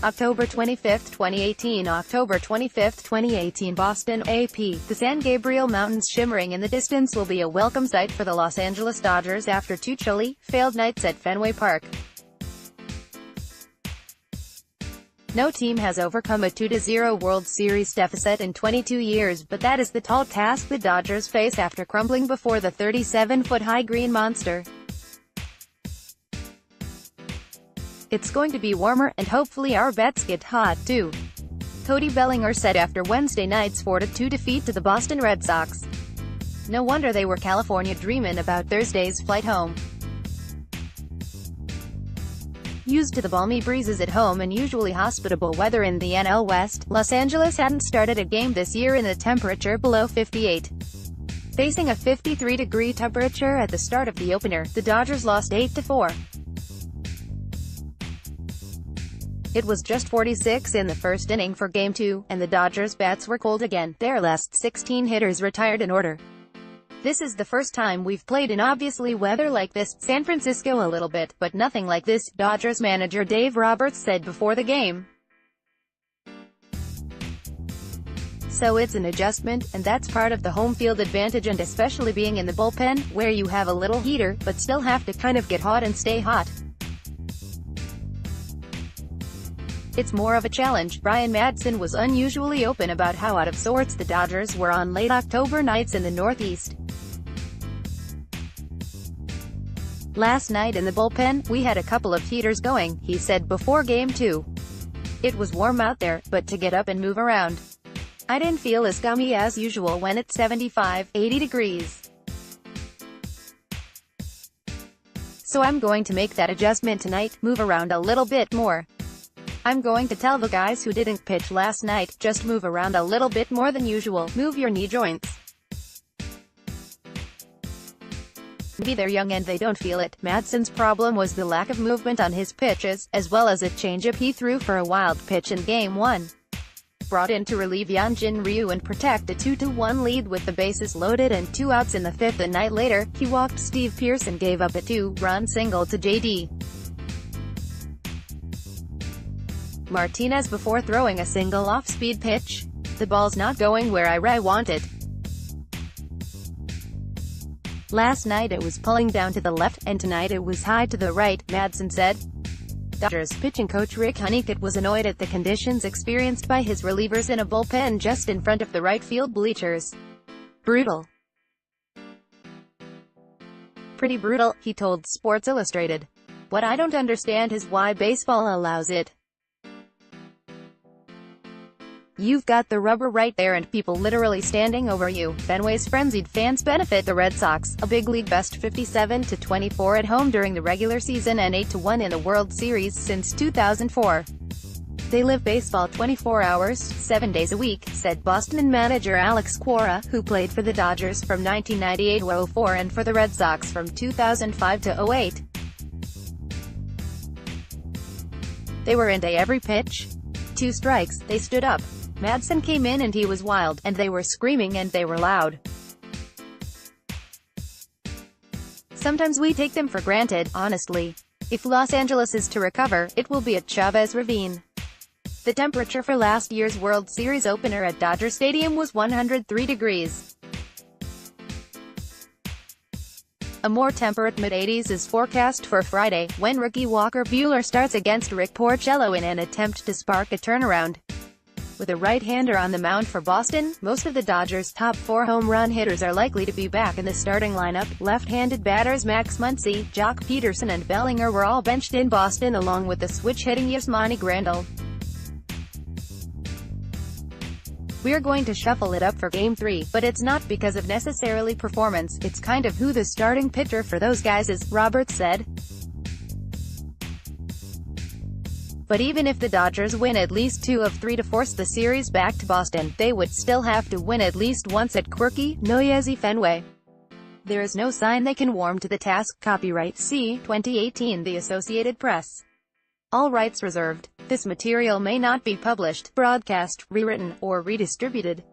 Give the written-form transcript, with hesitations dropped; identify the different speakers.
Speaker 1: October 25, 2018. October 25, 2018. Boston, AP. The San Gabriel Mountains shimmering in the distance will be a welcome sight for the Los Angeles Dodgers after two chilly, failed nights at Fenway Park. No team has overcome a 2-0 World Series deficit in 22 years, but that is the tall task the Dodgers face after crumbling before the 37-foot-high green monster. It's going to be warmer, and hopefully our bats get hot, too, Cody Bellinger said after Wednesday night's 4-2 defeat to the Boston Red Sox. No wonder they were California dreamin' about Thursday's flight home. Used to the balmy breezes at home and usually hospitable weather in the NL West, Los Angeles hadn't started a game this year in the temperature below 58. Facing a 53-degree temperature at the start of the opener, the Dodgers lost 8-4. It was just 46 in the first inning for Game 2, and the Dodgers' bats were cold again. Their last 16 hitters retired in order. This is the first time we've played in obviously weather like this. San Francisco a little bit, but nothing like this, Dodgers manager Dave Roberts said before the game. So it's an adjustment, and that's part of the home field advantage, and especially being in the bullpen, where you have a little heater, but still have to kind of get hot and stay hot. It's more of a challenge. Brian Madsen was unusually open about how out of sorts the Dodgers were on late October nights in the Northeast. Last night in the bullpen, we had a couple of heaters going, he said before Game 2. It was warm out there, but to get up and move around, I didn't feel as gummy as usual when it's 75, 80 degrees. So I'm going to make that adjustment tonight, move around a little bit more. I'm going to tell the guys who didn't pitch last night, just move around a little bit more than usual, move your knee joints. Maybe they're young and they don't feel it. Madsen's problem was the lack of movement on his pitches, as well as a changeup he threw for a wild pitch in Game 1. Brought in to relieve Hyunjin Ryu and protect a 2-1 lead with the bases loaded and 2 outs in the fifth. A night later, he walked Steve Pearce and gave up a 2-run single to J.D. Martinez before throwing a single off-speed pitch. The ball's not going where I want it. Last night it was pulling down to the left, and tonight it was high to the right, Madsen said. Dodgers pitching coach Rick Honeycutt was annoyed at the conditions experienced by his relievers in a bullpen just in front of the right field bleachers. Brutal. Pretty brutal, he told Sports Illustrated. What I don't understand is why baseball allows it. You've got the rubber right there and people literally standing over you. Fenway's frenzied fans benefit the Red Sox, a big league best 57-24 at home during the regular season and 8-1 in the World Series since 2004. They live baseball 24 hours, 7 days a week, said Boston manager Alex Cora, who played for the Dodgers from 1998-04 and for the Red Sox from 2005-08. They were into every pitch. 2 strikes, they stood up. Madsen came in and he was wild, and they were screaming and they were loud. Sometimes we take them for granted, honestly. If Los Angeles is to recover, it will be at Chavez Ravine. The temperature for last year's World Series opener at Dodger Stadium was 103 degrees. A more temperate mid-80s is forecast for Friday, when rookie Walker Buehler starts against Rick Porcello in an attempt to spark a turnaround. With a right-hander on the mound for Boston, most of the Dodgers' top 4 home run hitters are likely to be back in the starting lineup. Left-handed batters Max Muncy, Jock Peterson and Bellinger were all benched in Boston along with the switch-hitting Yasmani Grandal. We're going to shuffle it up for Game 3, but it's not because of necessarily performance, it's kind of who the starting pitcher for those guys is, Roberts said. But even if the Dodgers win at least 2 of 3 to force the series back to Boston, they would still have to win at least once at quirky, noisy Fenway. There is no sign they can warm to the task. Copyright C. 2018 The Associated Press. All rights reserved. This material may not be published, broadcast, rewritten, or redistributed.